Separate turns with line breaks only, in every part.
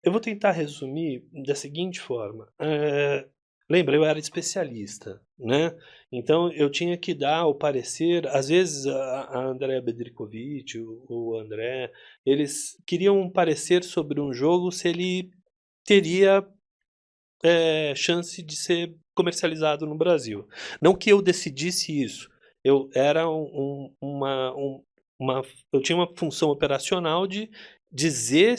eu vou tentar resumir da seguinte forma. Lembra, eu era especialista, né? Então eu tinha que dar o parecer. Às vezes a Andrea Bedrikovic, o André, eles queriam um parecer sobre um jogo se ele teria chance de ser comercializado no Brasil. Não que eu decidisse isso. Eu era eu tinha uma função operacional de dizer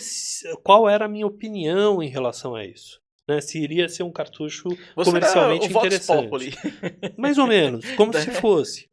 qual era a minha opinião em relação a isso. Né, se iria ser um cartucho
Você era o
comercialmente
Vox
interessante.
Populi.
Mais ou menos, como se fosse.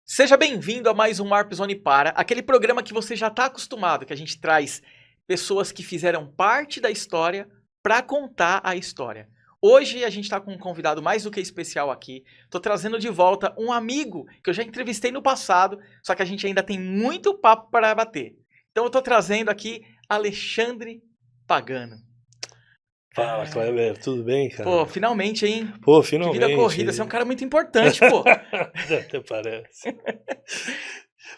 Seja bem-vindo a mais um Warp Zone Para, aquele programa que você já está acostumado, que a gente traz pessoas que fizeram parte da história para contar a história. Hoje a gente está com um convidado mais do que especial aqui. Tô trazendo de volta um amigo que eu já entrevistei no passado, só que a gente ainda tem muito papo para bater. Então eu tô trazendo aqui Alexandre Pagano.
Fala, Kleber, tudo bem, cara?
Pô, finalmente, hein?
Pô,
Que vida
finalmente.
corrida, você é um cara muito importante, pô.
Até parece.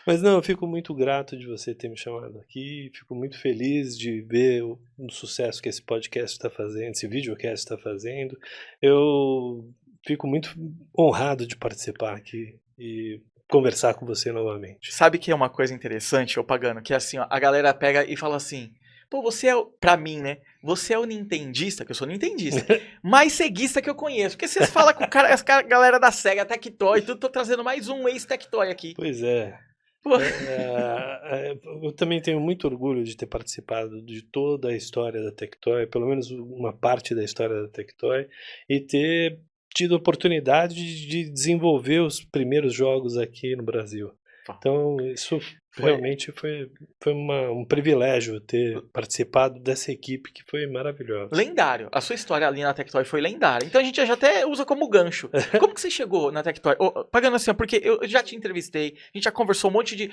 Mas não, eu fico muito grato de você ter me chamado aqui, fico muito feliz de ver o sucesso que esse podcast está fazendo, esse videocast está fazendo. Eu fico muito honrado de participar aqui e conversar com você novamente.
Sabe que é uma coisa interessante, ô Pagano? Que é assim, ó, a galera pega e fala assim, pô, você é, pra mim, né? Você é o nintendista, que eu sou nintendista, mais ceguista que eu conheço. Porque vocês falam com a galera da SEGA, Tectoy, tudo, tô trazendo mais um ex-Tectoy aqui.
Pois é.
Pô.
Eu também tenho muito orgulho de ter participado de toda a história da Tectoy, pelo menos uma parte da história da Tectoy, e ter tido a oportunidade de desenvolver os primeiros jogos aqui no Brasil. Então, isso realmente foi um privilégio ter participado dessa equipe que foi maravilhosa.
Lendário. A sua história ali na Tectoy foi lendária. Então a gente já até usa como gancho. Como que você chegou na Tectoy? Pagando assim, porque eu já te entrevistei, a gente já conversou um monte de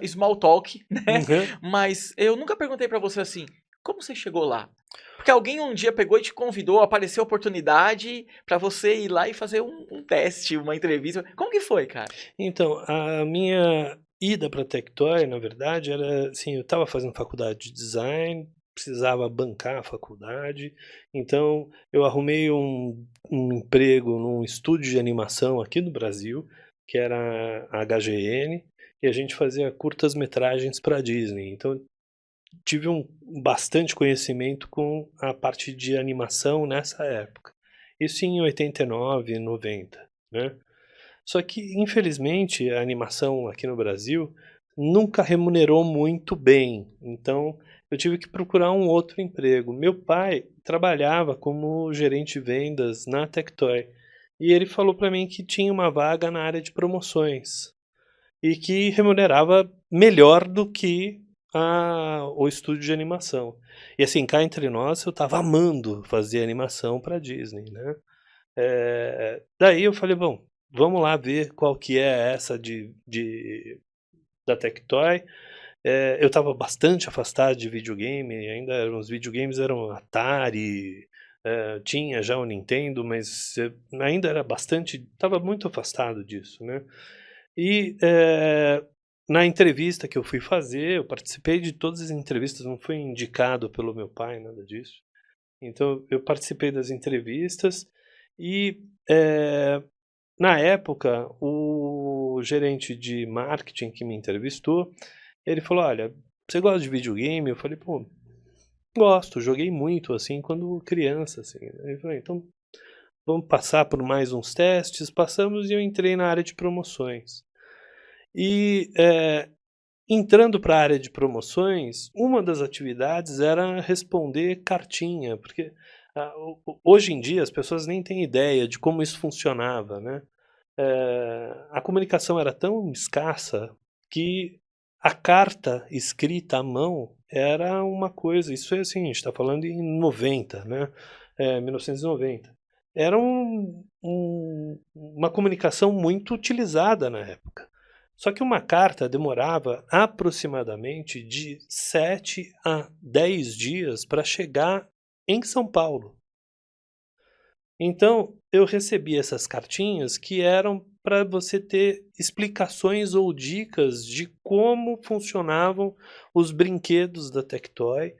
small talk, né? Mas eu nunca perguntei pra você assim, como você chegou lá? Porque alguém um dia pegou e te convidou, apareceu a oportunidade pra você ir lá e fazer um teste, uma entrevista. Como que foi, cara?
Então, a minha ida para a Tectoy, na verdade, era assim, eu estava fazendo faculdade de design, precisava bancar a faculdade, então eu arrumei um emprego num estúdio de animação aqui no Brasil, que era a HGN, e a gente fazia curtas-metragens para a Disney. Então tive bastante conhecimento com a parte de animação nessa época. Isso em 89, 90, né? Só que, infelizmente, a animação aqui no Brasil nunca remunerou muito bem. Então, eu tive que procurar um outro emprego. Meu pai trabalhava como gerente de vendas na Tectoy. E ele falou para mim que tinha uma vaga na área de promoções. E que remunerava melhor do que o estúdio de animação. E assim, cá entre nós, eu estava amando fazer animação para Disney, né? Daí eu falei, bom, vamos lá ver qual que é essa da Tectoy. Eu estava bastante afastado de videogame, ainda os videogames eram Atari, tinha já o Nintendo, mas ainda era estava muito afastado disso, né? E na entrevista que eu fui fazer, eu participei de todas as entrevistas, não fui indicado pelo meu pai, nada disso. Então eu participei das entrevistas e na época o gerente de marketing que me entrevistou, ele falou, olha, você gosta de videogame? Eu falei, pô, gosto, joguei muito assim quando criança, assim. Ele falou, então vamos passar por mais uns testes, passamos e eu entrei na área de promoções. E entrando para a área de promoções, uma das atividades era responder cartinha, porque Hoje em dia as pessoas nem têm ideia de como isso funcionava, né? A comunicação era tão escassa que a carta escrita à mão era uma coisa, isso é assim, a gente está falando em 90, né? 1990. Era uma comunicação muito utilizada na época. Só que uma carta demorava aproximadamente de 7 a 10 dias para chegar em São Paulo. Então, eu recebi essas cartinhas que eram para você ter explicações ou dicas de como funcionavam os brinquedos da Tectoy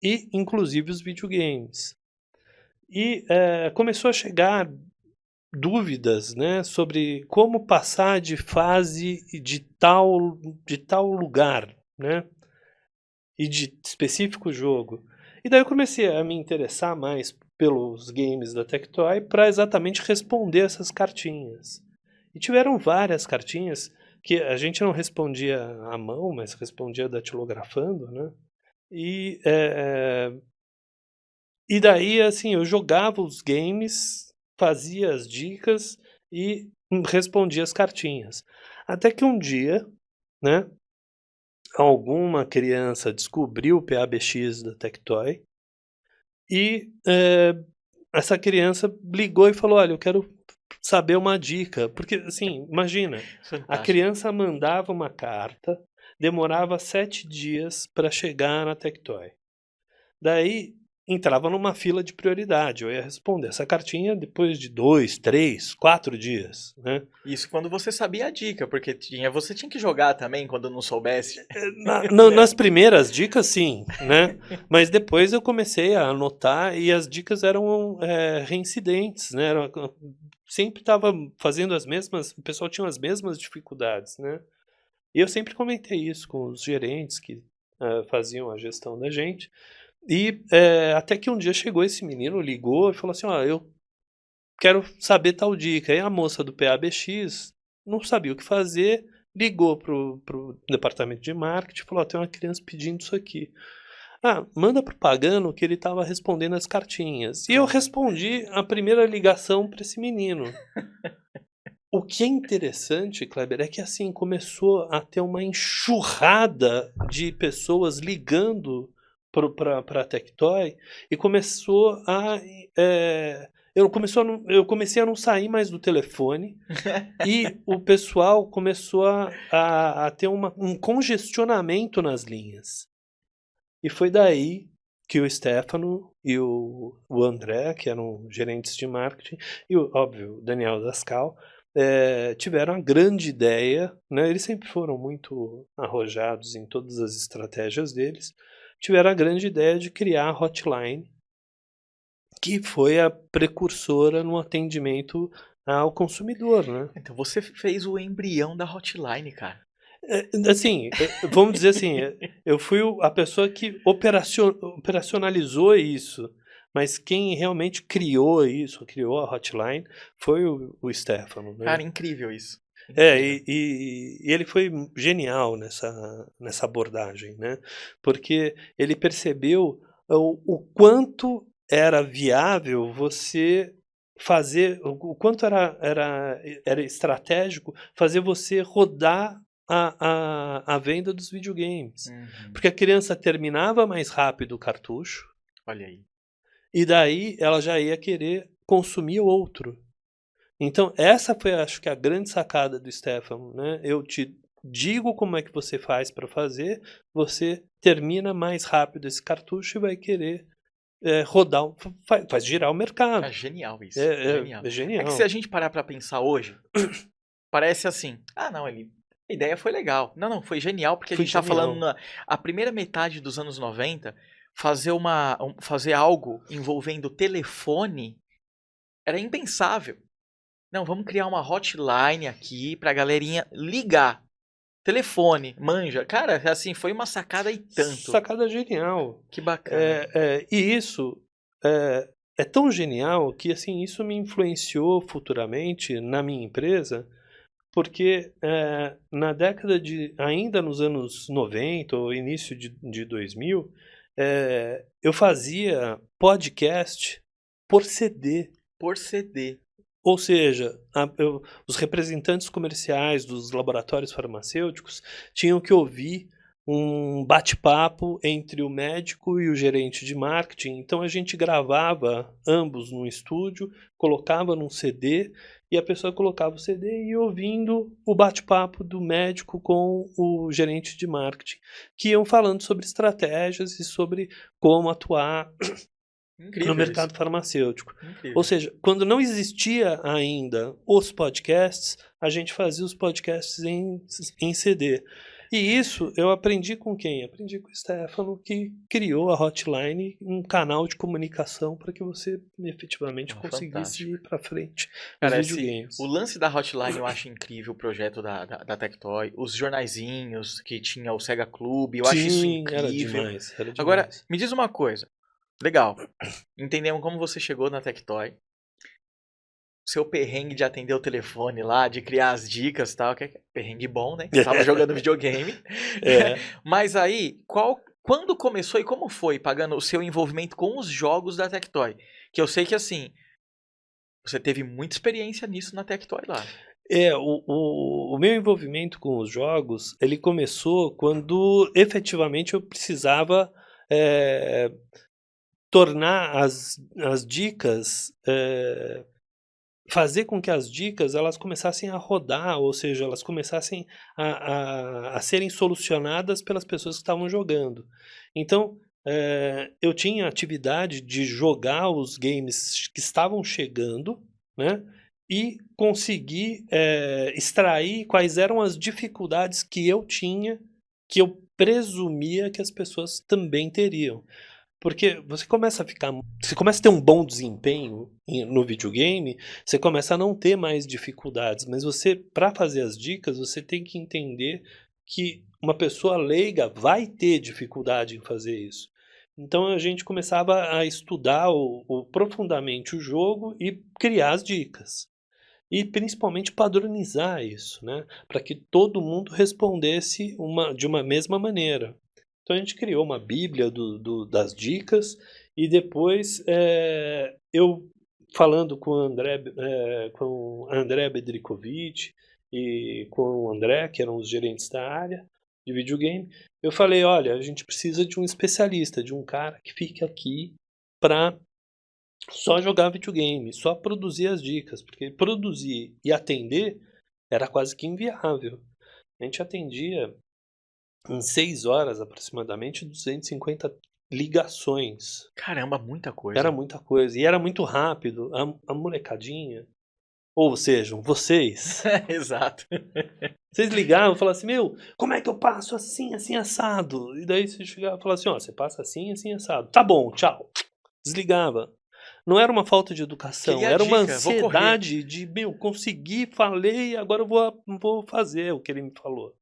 e inclusive os videogames. E começou a chegar dúvidas, né, sobre como passar de fase de tal lugar, né, e de específico jogo. E daí eu comecei a me interessar mais pelos games da Tectoy para exatamente responder essas cartinhas. E tiveram várias cartinhas que a gente não respondia à mão, mas respondia datilografando, né? E, e daí, assim, eu jogava os games, fazia as dicas e respondia as cartinhas. Até que um dia, né, alguma criança descobriu o PABX da Tectoy e essa criança ligou e falou: olha, eu quero saber uma dica. Porque, assim, imagina, a
Fantástico.
criança mandava uma carta, demorava 7 dias para chegar na Tectoy. Daí entrava numa fila de prioridade. Eu ia responder essa cartinha depois de 2, 3, 4 dias, né?
Isso quando você sabia a dica, porque você tinha que jogar também quando não soubesse.
Nas primeiras dicas, sim, né? Mas depois eu comecei a anotar e as dicas eram reincidentes, né? Sempre estava fazendo as mesmas, o pessoal tinha as mesmas dificuldades, né? E eu sempre comentei isso com os gerentes que faziam a gestão da gente. E até que um dia chegou esse menino, ligou e falou assim: ó, eu quero saber tal dica. Aí a moça do PABX não sabia o que fazer, ligou pro departamento de marketing e falou: ó, tem uma criança pedindo isso aqui. Ah, manda pro Pagano que ele estava respondendo as cartinhas. E eu respondi a primeira ligação para esse menino. O que é interessante, Kleber, é que assim começou a ter uma enxurrada de pessoas ligando para a Tectoy e começou a eu comecei a não sair mais do telefone e o pessoal começou a ter um congestionamento nas linhas. E foi daí que o Stefano e o André, que eram gerentes de marketing, e óbvio, o Daniel Dascal, tiveram a grande ideia, né? Eles sempre foram muito arrojados em todas as estratégias deles, tiveram a grande ideia de criar a Hotline, que foi a precursora no atendimento ao consumidor, né?
Então você fez o embrião da Hotline, cara.
Assim, vamos dizer assim, eu fui a pessoa que operacionalizou isso, mas quem realmente criou isso, criou a Hotline, foi o Stefano, né?
Cara, incrível isso. Incrível.
E ele foi genial nessa abordagem, né? Porque ele percebeu o quanto era viável você fazer, o quanto era estratégico fazer você rodar a venda dos videogames.
Uhum.
Porque a criança terminava mais rápido o cartucho,
Olha aí.
e daí ela já ia querer consumir outro. Então, essa foi, acho que, a grande sacada do Stefano, né? Eu te digo como é que você faz para fazer, você termina mais rápido esse cartucho e vai querer rodar, faz girar o mercado.
É genial isso. Genial.
É
É que se a
genial.
gente parar pra pensar hoje, parece assim, ah, não, a ideia foi legal. Não, não, foi genial, porque a
Foi
gente tá falando
genial.
a primeira metade dos anos 90, fazer algo envolvendo telefone era impensável. Não, vamos criar uma hotline aqui pra galerinha ligar. Telefone, manja. Cara, assim, foi uma sacada e tanto.
Sacada genial.
Que bacana.
E isso é tão genial que assim isso me influenciou futuramente na minha empresa, porque na década ainda nos anos 90 ou início de 2000, eu fazia podcast por CD.
Por CD.
Ou seja, os representantes comerciais dos laboratórios farmacêuticos tinham que ouvir um bate-papo entre o médico e o gerente de marketing. Então a gente gravava ambos num estúdio, colocava num CD e a pessoa colocava o CD e ia ouvindo o bate-papo do médico com o gerente de marketing, que iam falando sobre estratégias e sobre como atuar
Incrível
no mercado
isso.
farmacêutico.
Incrível.
Ou seja, quando não existia ainda os podcasts, a gente fazia os podcasts em CD. E isso eu aprendi com quem? Aprendi com o Stefano, que criou a Hotline, um canal de comunicação para que você efetivamente conseguisse
Fantástico.
ir para frente nos
Cara,
videogames.
o lance da Hotline eu acho incrível, o projeto da Tectoy, os jornaizinhos que tinha o Sega Clube, eu acho isso
Sim, era
incrível.
demais, era demais.
Agora, me diz uma coisa. Legal. Entendemos como você chegou na Tectoy. Seu perrengue de atender o telefone lá, de criar as dicas e tal, que é perrengue bom, né? Você tava jogando videogame.
É.
Mas aí, quando começou e como foi pagando o seu envolvimento com os jogos da Tectoy? Que eu sei que assim, você teve muita experiência nisso na Tectoy lá.
O meu envolvimento com os jogos, ele começou quando efetivamente eu precisava tornar as dicas, fazer com que as dicas elas começassem a rodar, ou seja, elas começassem a serem solucionadas pelas pessoas que estavam jogando. Então, eu tinha a atividade de jogar os games que estavam chegando, né? E conseguir extrair quais eram as dificuldades que eu tinha, que eu presumia que as pessoas também teriam. Porque você começa a ter um bom desempenho no videogame, você começa a não ter mais dificuldades, mas você, para fazer as dicas, você tem que entender que uma pessoa leiga vai ter dificuldade em fazer isso. Então a gente começava a estudar profundamente o jogo e criar as dicas. E principalmente padronizar isso, né? Para que todo mundo respondesse de uma mesma maneira. Então a gente criou uma bíblia das dicas e depois eu falando com o André Bedrikovic e com o André, que eram os gerentes da área de videogame, eu falei, olha, a gente precisa de um especialista, de um cara que fique aqui para só jogar videogame, só produzir as dicas, porque produzir e atender era quase que inviável. A gente atendia em 6 horas aproximadamente 250 ligações.
Caramba, muita coisa.
Era muita coisa. E era muito rápido. A molecadinha, ou sejam, vocês.
Exato.
Vocês ligavam e falavam assim, meu, como é que eu passo assim, assim, assado? E daí você chegava e falava assim, ó, você passa assim, assim, assado. Tá bom, tchau. Desligava. Não era uma falta de educação,
Queria
era uma
dica, vou correr.
ansiedade de, meu, consegui, falei, agora eu vou fazer o que ele me falou.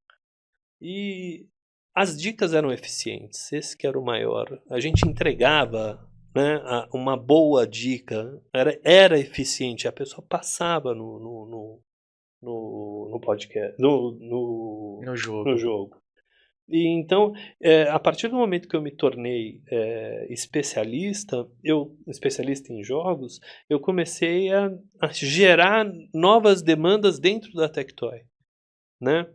E as dicas eram eficientes, esse que era o maior. A gente entregava, né, uma boa dica, era eficiente, a pessoa passava no podcast,
No jogo.
no jogo. E então, a partir do momento que eu me tornei especialista em jogos, eu comecei a gerar novas demandas dentro da Tectoy, né?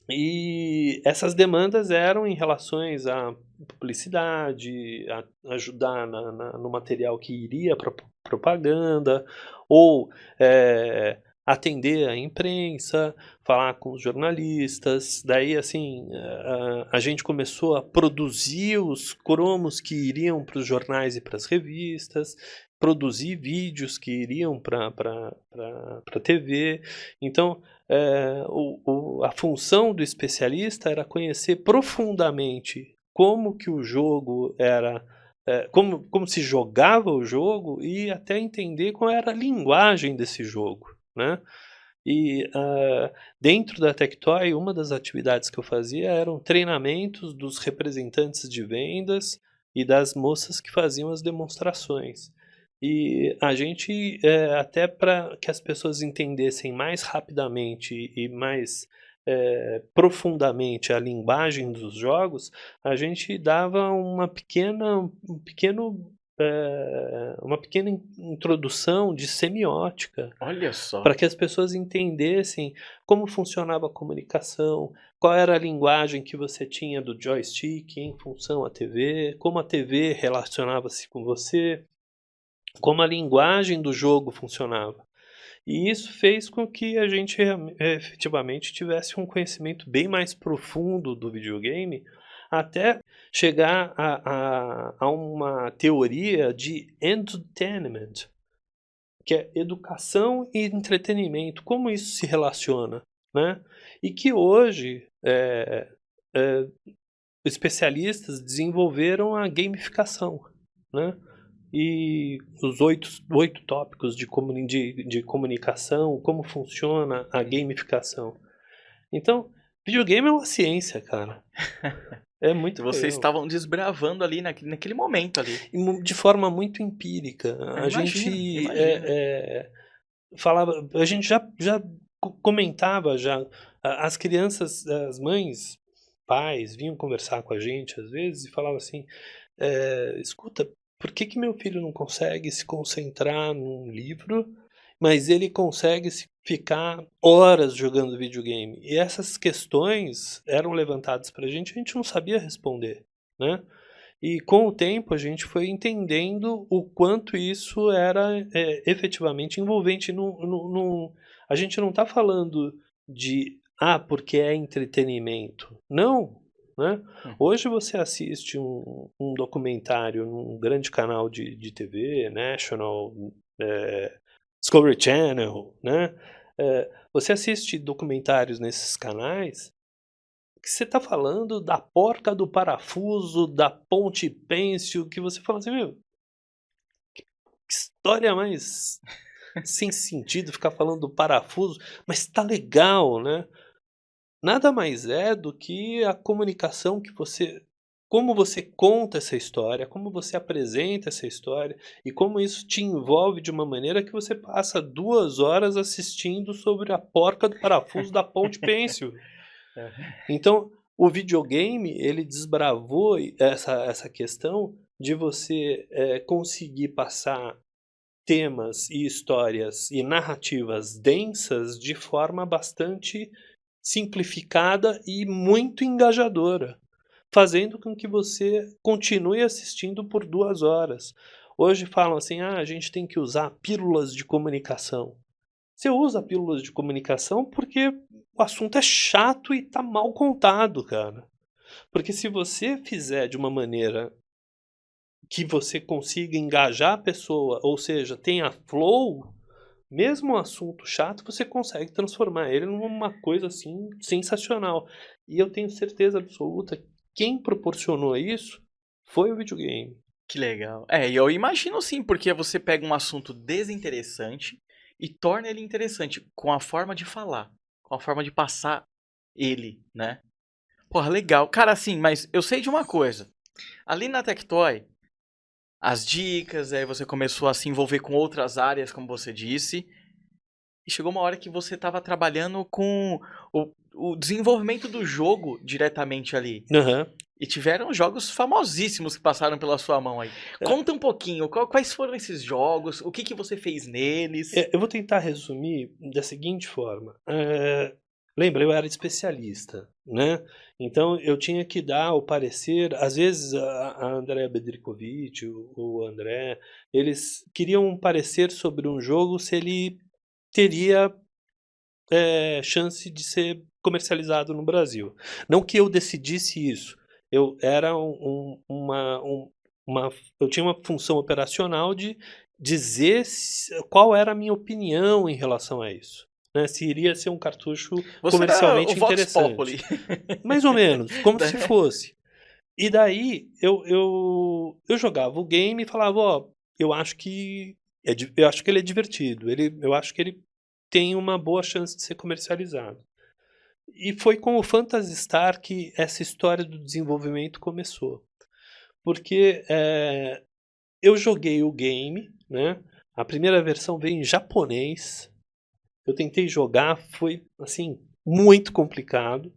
E essas demandas eram em relações à publicidade, a ajudar no material que iria para propaganda, ou atender a imprensa, falar com os jornalistas. Daí, assim, a gente começou a produzir os cromos que iriam para os jornais e para as revistas, produzir vídeos que iriam para a TV. Então, a função do especialista era conhecer profundamente como que o jogo era, como se jogava o jogo e até entender qual era a linguagem desse jogo, né? E dentro da Tectoy, uma das atividades que eu fazia eram treinamentos dos representantes de vendas e das moças que faziam as demonstrações. E a gente, até para que as pessoas entendessem mais rapidamente e mais profundamente a linguagem dos jogos, a gente dava um pequeno uma pequena introdução de semiótica,
Olha só.
para que as pessoas entendessem como funcionava a comunicação, qual era a linguagem que você tinha do joystick em função à TV, como a TV relacionava-se com você, como a linguagem do jogo funcionava. E isso fez com que a gente efetivamente tivesse um conhecimento bem mais profundo do videogame, até chegar a uma teoria de entertainment, que é educação e entretenimento, como isso se relaciona, né? E que hoje eh, especialistas desenvolveram a gamificação, né? E os oito tópicos de comunicação, como funciona a gamificação. Então, videogame é uma ciência, cara. É muito
Vocês
legal.
estavam desbravando ali naquele momento ali.
E de forma muito empírica.
Eu
A
imagino,
gente
imagino.
falava, a gente já comentava já, as crianças, as mães, pais vinham conversar com a gente às vezes e falavam assim, escuta, por que que meu filho não consegue se concentrar num livro, mas ele consegue ficar horas jogando videogame? E essas questões eram levantadas pra gente, a gente não sabia responder, né? E com o tempo a gente foi entendendo o quanto isso era, efetivamente envolvente. A gente não está falando de porque é entretenimento. Não, né.
Hum.
Hoje você assiste um documentário num grande canal de TV, National, Discovery Channel, né, você assiste documentários nesses canais que você tá falando da porca do parafuso, da ponte pêncil, que você fala assim: "Meu, que história mais sem sentido ficar falando do parafuso", mas tá legal, né. Nada mais é do que a comunicação que você como você conta essa história, como você apresenta essa história, e como isso te envolve de uma maneira que você passa 2 horas assistindo sobre a porca do parafuso da ponte pêncil. Então, o videogame, ele desbravou essa questão de você, conseguir passar temas e histórias e narrativas densas de forma bastante simplificada e muito engajadora, fazendo com que você continue assistindo por 2 horas. Hoje falam assim: "Ah, a gente tem que usar pílulas de comunicação". Você usa pílulas de comunicação porque o assunto é chato e tá mal contado, cara. Porque se você fizer de uma maneira que você consiga engajar a pessoa, ou seja, tenha flow, mesmo um assunto chato, você consegue transformar ele numa coisa, assim, sensacional. E eu tenho certeza absoluta, quem proporcionou isso foi o videogame.
Que legal. E eu imagino sim, porque você pega um assunto desinteressante e torna ele interessante com a forma de falar, com a forma de passar ele, né? Porra, legal. Cara, assim, mas eu sei de uma coisa. Ali na Tectoy, as dicas, aí você começou a se envolver com outras áreas, como você disse, e chegou uma hora que você estava trabalhando com o desenvolvimento do jogo diretamente ali.
Aham.
E tiveram jogos famosíssimos que passaram pela sua mão aí.
É,
Conta um pouquinho, quais foram esses jogos, o que você fez neles?
eu vou tentar resumir da seguinte forma, lembra, eu era especialista, né, então eu tinha que dar o parecer, às vezes a Andrea Bedrikovic, o André, eles queriam um parecer sobre um jogo se ele teria, chance de ser comercializado no Brasil. Não que eu decidisse isso, eu era uma eu tinha uma função operacional de dizer qual era a minha opinião em relação a isso, né, se iria ser um cartucho
Você era o
comercialmente
Vox Populi.
interessante. Mais ou menos, como se
Né?
fosse. E daí eu jogava o game e falava: "Ó, eu acho que eu acho que ele é divertido, eu acho que ele tem uma boa chance de ser comercializado". E foi com o Phantasy Star que essa história do desenvolvimento começou. Porque, eu joguei o game, né, a primeira versão veio em japonês, eu tentei jogar, foi, assim, muito complicado,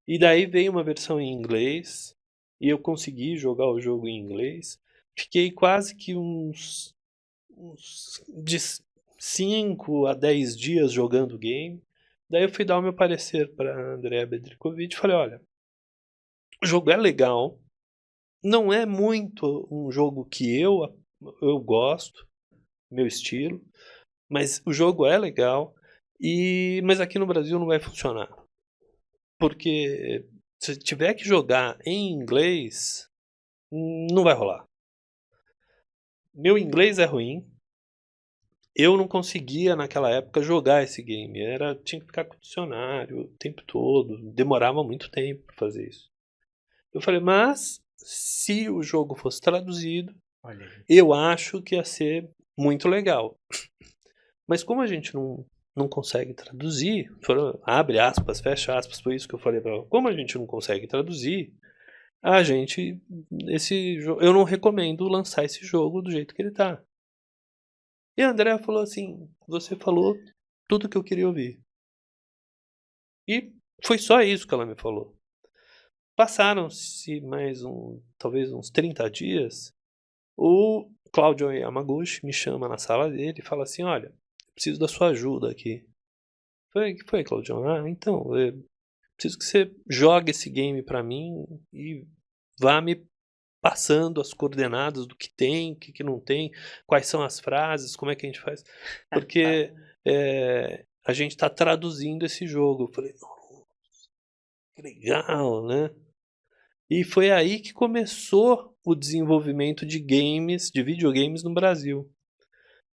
e daí veio uma versão em inglês, e eu consegui jogar o jogo em inglês. fiquei quase que de 5 a 10 dias jogando o game. Daí eu fui dar o meu parecer para Andrea Bedrikovic e falei, olha, o jogo é legal, não é muito um jogo que eu gosto, meu estilo, mas o jogo é legal, mas aqui no Brasil não vai funcionar. Porque se tiver que jogar em inglês, não vai rolar. Meu inglês é ruim. Eu não conseguia naquela época jogar esse game. Tinha que ficar com o dicionário o tempo todo. Demorava muito tempo para fazer isso. Eu falei, mas se o jogo fosse traduzido,
Olha aí.
eu acho que ia ser muito legal. Mas como a gente não consegue traduzir, abre aspas, fecha aspas, foi isso que eu falei para ela. Como a gente não consegue traduzir, a gente, eu não recomendo lançar esse jogo do jeito que ele tá. E a Andrea falou assim, você falou tudo que eu queria ouvir. E foi só isso que ela me falou. Passaram-se talvez uns 30 dias, o Claudio Yamaguchi me chama na sala dele e fala assim, olha, preciso da sua ajuda aqui. Eu falei, o que foi, Claudio? Ah, então, preciso que você jogue esse game pra mim e vá me passando as coordenadas do que tem, o que não tem, quais são as frases, como é que a gente faz. Porque a gente está traduzindo esse jogo. Eu falei, nossa, que legal, né? E foi aí que começou o desenvolvimento de videogames no Brasil.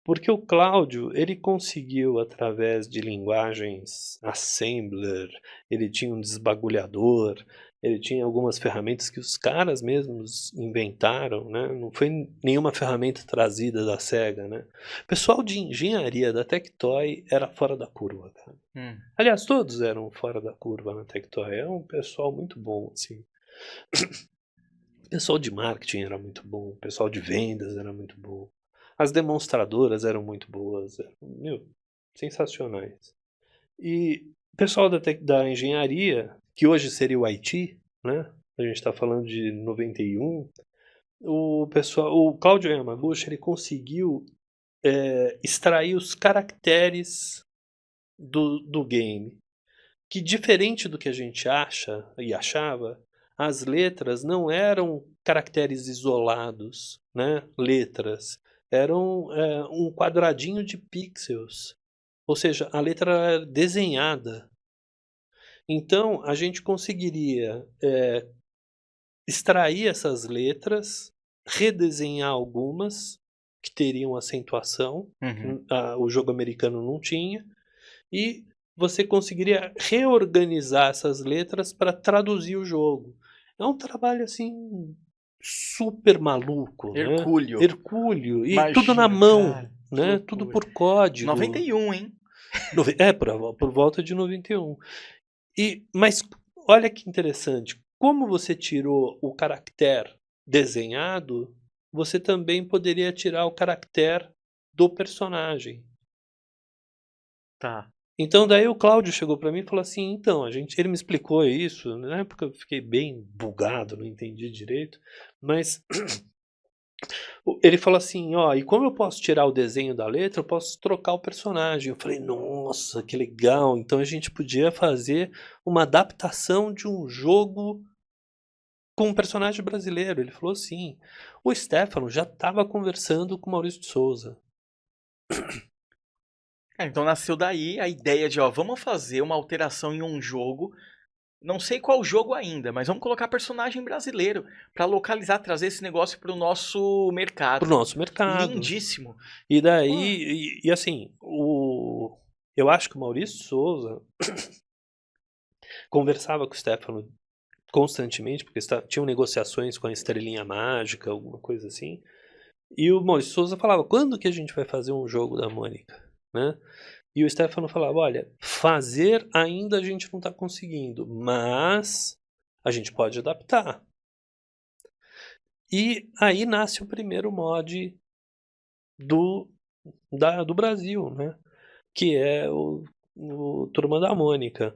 Porque o Cláudio, ele conseguiu, através de linguagens assembler, ele tinha um desbagulhador, ele tinha algumas ferramentas que os caras mesmos inventaram, né? Não foi nenhuma ferramenta trazida da SEGA, né? O pessoal de engenharia da Tectoy era fora da curva, cara. Aliás, todos eram fora da curva na Tectoy. Era um pessoal muito bom, assim. O pessoal de marketing era muito bom, o pessoal de vendas era muito bom. As demonstradoras eram muito boas, sensacionais. E o pessoal da engenharia, que hoje seria o IT, né? A gente está falando de 91. O Claudio Yamaguchi, ele conseguiu extrair os caracteres do game. Que diferente do que a gente acha e achava, as letras não eram caracteres isolados, né? Letras. Eram um quadradinho de pixels. Ou seja, a letra era desenhada. Então, a gente conseguiria extrair essas letras, redesenhar algumas que teriam acentuação, que o jogo americano não tinha, e você conseguiria reorganizar essas letras para traduzir o jogo. É um trabalho assim super maluco,
Hercúleo.
né? Hercúleo. E
Imagina,
tudo na mão,
cara,
né? Tudo por código.
91, hein?
Por volta de 91. Mas olha que interessante. Como você tirou o caractere desenhado, você também poderia tirar o caractere do personagem.
Tá.
Então daí o Cláudio chegou para mim e falou assim, então, ele me explicou isso, na época eu fiquei bem bugado, não entendi direito, mas ele falou assim, ó, e como eu posso tirar o desenho da letra, eu posso trocar o personagem. Eu falei, nossa, que legal, então a gente podia fazer uma adaptação de um jogo com um personagem brasileiro. Ele falou sim. O Stefano já estava conversando com o Maurício de Souza.
Então nasceu daí a ideia de, ó, vamos fazer uma alteração em um jogo. Não sei qual jogo ainda, mas vamos colocar personagem brasileiro para localizar, trazer esse negócio para o nosso mercado.
Pro nosso mercado.
Lindíssimo.
E daí, assim, eu acho que o Maurício de Souza conversava com o Stefano constantemente, porque tinham negociações com a Estrelinha Mágica, alguma coisa assim. E o Maurício de Souza falava, quando que a gente vai fazer um jogo da Mônica? Né? E o Stefano falava, olha, fazer ainda a gente não está conseguindo, mas a gente pode adaptar. E aí nasce o primeiro mod do Brasil, né? Que é o Turma da Mônica.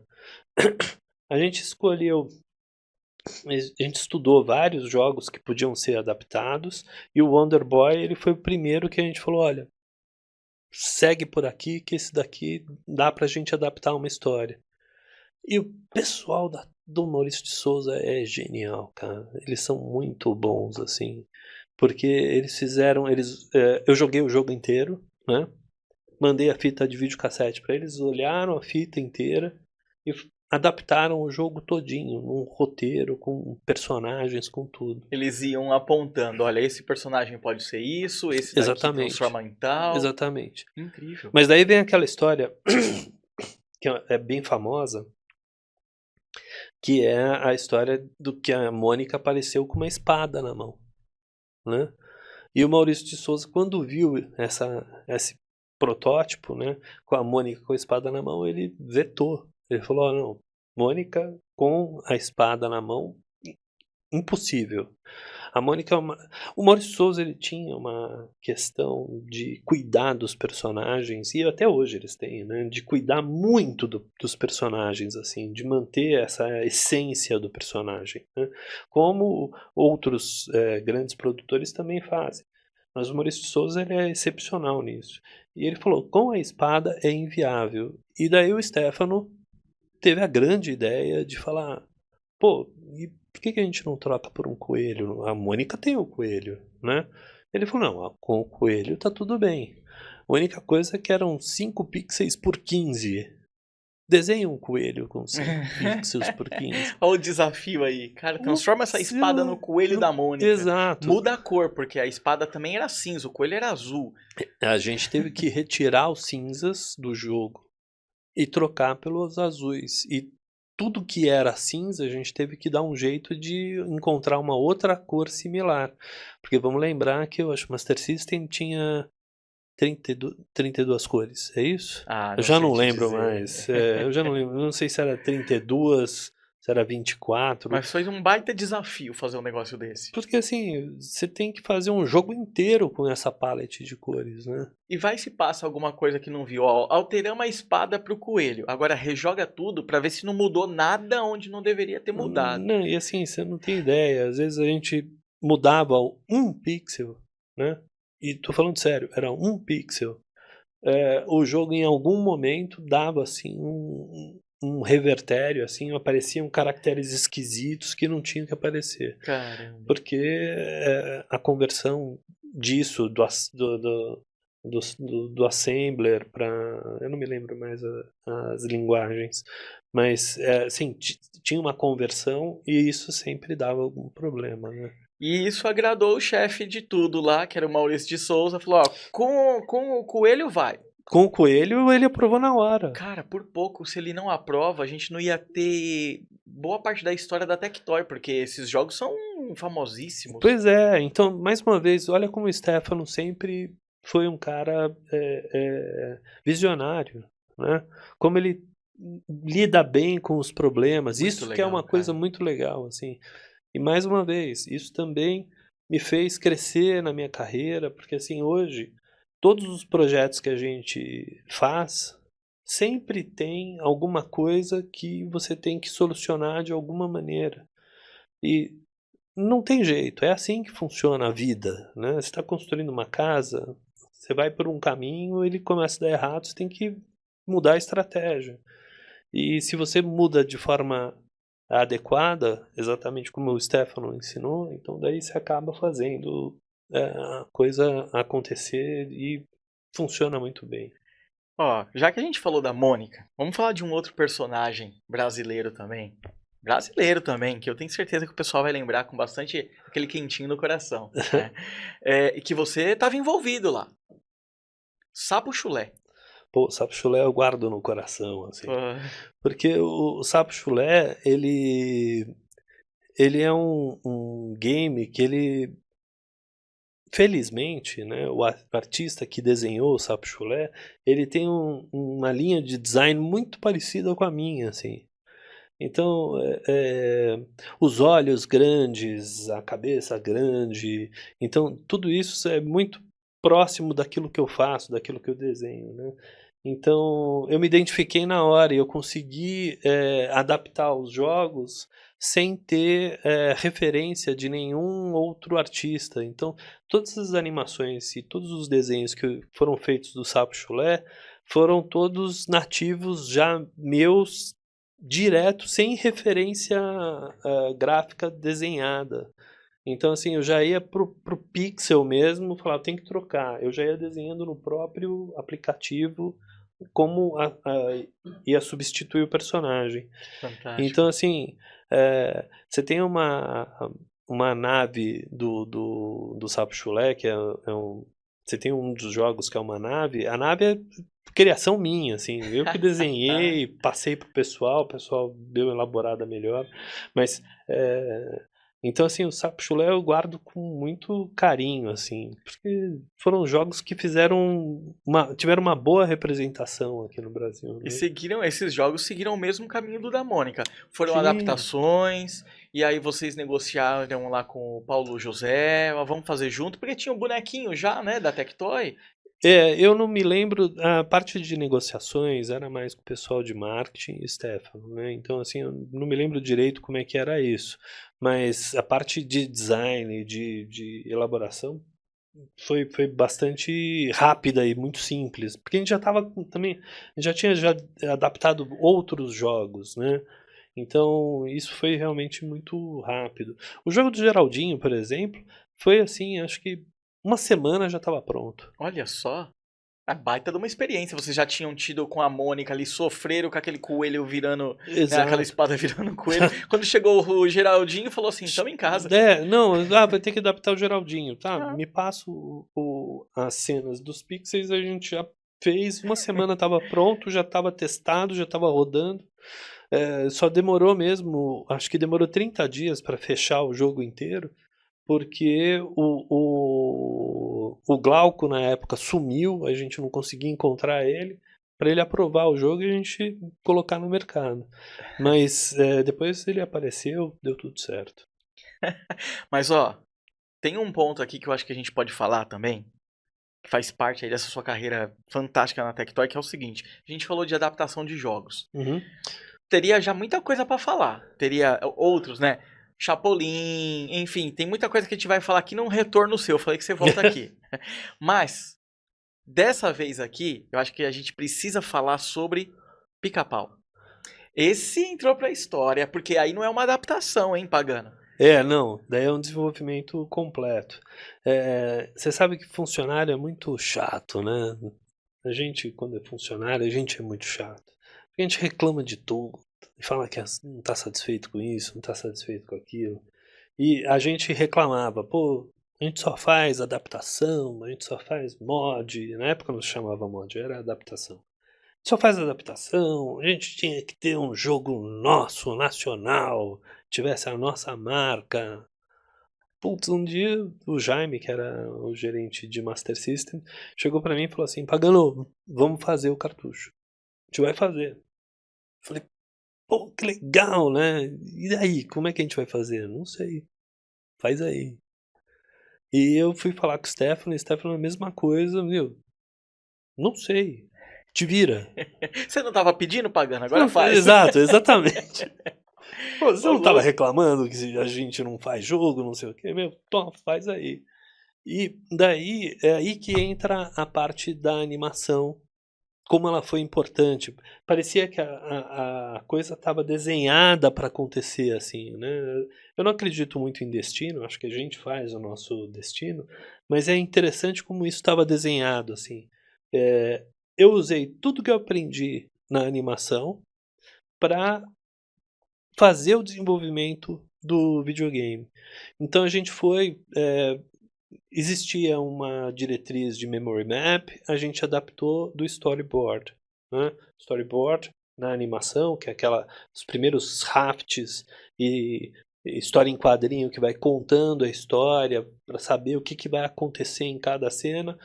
A gente escolheu A gente estudou vários jogos que podiam ser adaptados, e o Wonder Boy ele foi o primeiro que a gente falou, olha, segue por aqui que esse daqui dá pra gente adaptar uma história. E o pessoal do Maurício de Souza é genial, cara. Eles são muito bons, assim. Porque eles fizeram. Eu joguei o jogo inteiro, né? Mandei a fita de videocassete pra eles, olharam a fita inteira e adaptaram o jogo todinho, num roteiro, com personagens, com tudo.
Eles iam apontando, olha, esse personagem pode ser isso, esse daqui
Exatamente.
transforma em tal.
Exatamente.
Incrível.
Mas daí vem aquela história que é bem famosa, que é a história do que a Mônica apareceu com uma espada na mão, né? E o Maurício de Souza, quando viu esse protótipo, né, com a Mônica com a espada na mão, ele vetou. Ele falou, não, Mônica com a espada na mão, impossível. A Mônica o Maurício de Souza ele tinha uma questão de cuidar dos personagens, e até hoje eles têm, né, de cuidar muito dos personagens, assim, de manter essa essência do personagem, né, como outros grandes produtores também fazem. Mas o Maurício de Souza ele é excepcional nisso. E ele falou, com a espada é inviável. E daí o Stefano teve a grande ideia de falar, pô, e por que a gente não troca por um coelho? A Mônica tem o coelho, né? Ele falou, não, com o coelho tá tudo bem. A única coisa é que eram 5 pixels por 15. Desenha um coelho com 5 pixels por 15.
Olha o desafio aí. Cara, transforma essa espada no coelho da Mônica.
Exato.
Muda a cor, porque a espada também era cinza, o coelho era azul.
A gente teve que retirar os cinzas do jogo e trocar pelos azuis. E tudo que era cinza, a gente teve que dar um jeito de encontrar uma outra cor similar. Porque vamos lembrar que eu acho que o Master System tinha 32 cores, é isso?
Ah,
eu já não
sei te
lembro
dizer.
mais. Eu já não lembro. Não sei se era 32, se era 24.
Mas foi um baita desafio fazer um negócio desse.
Porque assim, você tem que fazer um jogo inteiro com essa palette de cores, né?
E vai se passa alguma coisa que não viu. Ó, alteramos a espada pro coelho. Agora rejoga tudo pra ver se não mudou nada onde não deveria ter mudado.
Não, e assim, você não tem ideia. Às vezes a gente mudava um pixel, né? E tô falando sério, era um pixel. O jogo em algum momento dava assim um revertério, assim, apareciam caracteres esquisitos que não tinham que aparecer.
Caramba.
Porque a conversão disso, do assembler para, eu não me lembro mais as linguagens, mas assim, tinha uma conversão e isso sempre dava algum problema, né?
E isso agradou o chefe de tudo lá, que era o Maurício de Souza. Falou, ó, com o coelho vai.
Com o coelho ele aprovou na hora.
Cara, por pouco, se ele não aprova, a gente não ia ter boa parte da história da Tectoy, porque esses jogos são famosíssimos.
Pois é, então, mais uma vez, olha como o Stefano sempre foi um cara visionário, né? Como ele lida bem com os problemas.
Muito
Isso que é
legal,
uma coisa
cara.
muito legal, assim. E mais uma vez, isso também me fez crescer na minha carreira, porque assim, hoje, todos os projetos que a gente faz, sempre tem alguma coisa que você tem que solucionar de alguma maneira. E não tem jeito, é assim que funciona a vida, né? Você está construindo uma casa, você vai por um caminho, ele começa a dar errado, você tem que mudar a estratégia. E se você muda de forma adequada, exatamente como o Stefano ensinou, então daí você acaba fazendo a coisa acontecer e funciona muito bem.
Ó, já que a gente falou da Mônica, vamos falar de um outro personagem brasileiro também. Brasileiro também, que eu tenho certeza que o pessoal vai lembrar com bastante aquele quentinho no coração. Né? E que você estava envolvido lá. Sapo Chulé.
Pô, o Sapo Chulé eu guardo no coração, assim.
Ah,
Porque o Sapo Chulé, ele é um game que ele, felizmente, né, o artista que desenhou o Sapo Chulé, ele tem uma linha de design muito parecida com a minha, assim. Então, os olhos grandes, a cabeça grande, então tudo isso é muito próximo daquilo que eu faço, daquilo que eu desenho, né? Então, eu me identifiquei na hora e eu consegui adaptar os jogos sem ter referência de nenhum outro artista. Então, todas as animações e todos os desenhos que foram feitos do Sapo Chulé foram todos nativos já meus, direto, sem referência gráfica desenhada. Então, assim, eu já ia pro pixel mesmo, falava, tem que trocar. Eu já ia desenhando no próprio aplicativo como ia substituir o personagem.
Fantástico.
Então, assim, você tem uma nave do Sapo Chulé, que você tem um dos jogos que é uma nave, a nave é criação minha, assim, eu que desenhei, passei pro pessoal, o pessoal deu elaborada melhor, mas então, assim, o Sapo Chulé eu guardo com muito carinho, assim, porque foram jogos que tiveram uma boa representação aqui no Brasil,
E
né?
esses jogos seguiram o mesmo caminho do da Mônica. Foram
Sim.
adaptações, e aí vocês negociaram lá com o Paulo José, ó, vamos fazer junto, porque tinha um bonequinho já, né, da Tectoy.
Eu não me lembro, a parte de negociações era mais com o pessoal de marketing e Stefano, né? Então, assim, eu não me lembro direito como é que era isso. Mas a parte de design, de elaboração, foi bastante rápida e muito simples. Porque a gente já estava também, a gente já tinha adaptado outros jogos, né? Então, isso foi realmente muito rápido. O jogo do Geraldinho, por exemplo, foi assim, acho que uma semana já estava pronto.
Olha só, a baita de uma experiência. Vocês já tinham tido com a Mônica ali, sofreram com aquele coelho virando, né, aquela
Exato.
espada virando coelho. Quando chegou o Geraldinho, falou assim, tamo em casa.
Não, vai ter que adaptar o Geraldinho, tá?
Ah,
Me passa as cenas dos pixels, a gente já fez, uma semana estava pronto, já estava testado, já estava rodando. Só demorou mesmo, acho que demorou 30 dias para fechar o jogo inteiro, porque o Glauco na época sumiu, a gente não conseguia encontrar ele, para ele aprovar o jogo e a gente colocar no mercado. Mas depois ele apareceu, deu tudo certo.
mas ó, tem um ponto aqui que eu acho que a gente pode falar também, que faz parte aí dessa sua carreira fantástica na Tectoy, que é o seguinte: a gente falou de adaptação de jogos.
Uhum.
Teria já muita coisa pra falar. Teria outros, né? Chapolin, enfim, tem muita coisa que a gente vai falar aqui num retorno seu. Eu falei que você volta aqui. Mas, dessa vez aqui, eu acho que a gente precisa falar sobre Pica-Pau. Esse entrou pra história, porque aí não é uma adaptação, hein, Pagano?
Não, daí é um desenvolvimento completo. Você sabe que funcionário é muito chato, né? A gente, quando é funcionário, a gente é muito chato. A gente reclama de tudo, e fala que não está satisfeito com isso, não está satisfeito com aquilo. E a gente reclamava, pô, a gente só faz adaptação, a gente só faz mod. Na época não se chamava mod, era adaptação. Só faz adaptação, a gente tinha que ter um jogo nosso, nacional, tivesse a nossa marca. Putz, um dia o Jaime, que era o gerente de Master System, chegou pra mim e falou assim: Pagano, vamos fazer o cartucho. A gente vai fazer. Falei, pô, que legal, né? E daí, como é que a gente vai fazer? Não sei. Faz aí. E eu fui falar com o Stefano a mesma coisa, meu, não sei. Te vira.
Você não tava pedindo, Pagano? Agora
Não,
faz.
exato, exatamente. Pô, você
Ô,
não tava
louco.
reclamando que a gente não faz jogo, não sei o quê? Meu, toma, faz aí. E daí, é aí que entra a parte da animação, como ela foi importante. Parecia que a coisa estava desenhada para acontecer assim, né? Eu não acredito muito em destino, acho que a gente faz o nosso destino, mas é interessante como isso estava desenhado assim. Eu usei tudo que eu aprendi na animação para fazer o desenvolvimento do videogame. Então a gente foi. Existia uma diretriz de memory map, a gente adaptou do storyboard. Né? Storyboard na animação, que é os primeiros rafts e história em quadrinho que vai contando a história para saber o que vai acontecer em cada cena,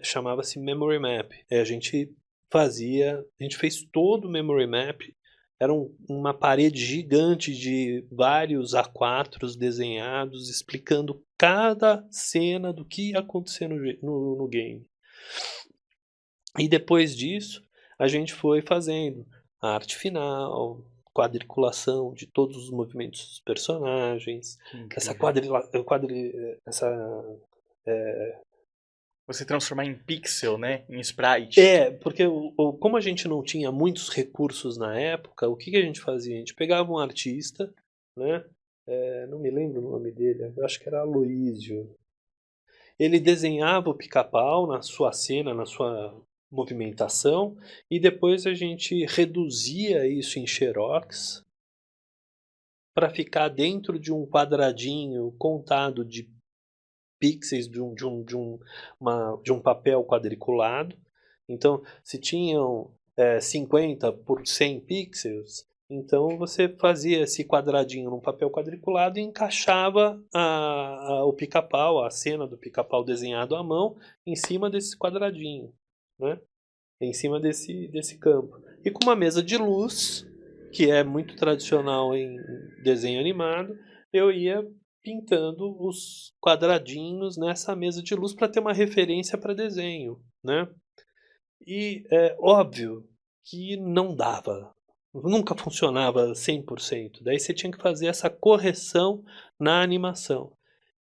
chamava-se memory map. A gente fez todo o memory map. Era uma parede gigante de vários A4s desenhados, explicando cada cena do que ia acontecer no game. E depois disso, a gente foi fazendo a arte final, quadriculação de todos os movimentos dos personagens, essa essa
Você transformar em pixel, né? Em sprite.
porque como a gente não tinha muitos recursos na época, o que que a gente fazia? A gente pegava um artista, né? Não me lembro o nome dele, eu acho que era Aloísio. Ele desenhava o pica-pau na sua cena, na sua movimentação, e depois a gente reduzia isso em xerox para ficar dentro de um quadradinho contado de pixels de um papel quadriculado. Então, se tinham 50 por 100 pixels, então você fazia esse quadradinho num papel quadriculado e encaixava o pica-pau, a cena do pica-pau desenhado à mão, em cima desse quadradinho, né? Em cima desse campo. E com uma mesa de luz, que é muito tradicional em desenho animado, eu ia pintando os quadradinhos nessa mesa de luz para ter uma referência para desenho, né? E é óbvio que não dava, nunca funcionava 100%. Daí você tinha que fazer essa correção na animação.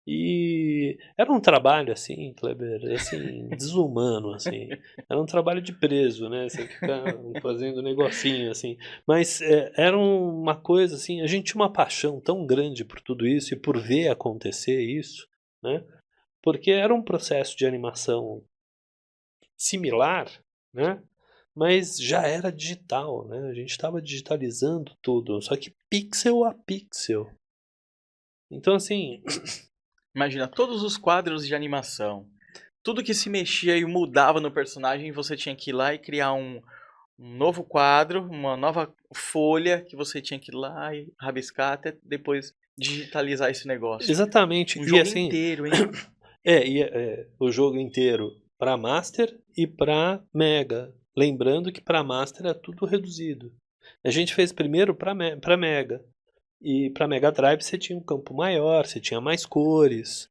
E era um trabalho assim, Kleber, assim, desumano, assim. Era um trabalho de preso, né? Você ficar fazendo negocinho, assim. Mas era uma coisa assim, a gente tinha uma paixão tão grande por tudo isso e por ver acontecer isso, né? Porque era um processo de animação similar, né? Mas já era digital, né? A gente estava digitalizando tudo, só que pixel a pixel. Então, assim,
Imagina, todos os quadros de animação. Tudo que se mexia e mudava no personagem, você tinha que ir lá e criar um novo quadro, uma nova folha que você tinha que ir lá e rabiscar até depois digitalizar esse negócio.
exatamente.
Um
E
jogo
assim,
inteiro, hein?
o jogo inteiro para Master e para Mega. Lembrando que para Master é tudo reduzido. A gente fez primeiro para Mega. E para Mega Drive você tinha um campo maior, você tinha mais cores.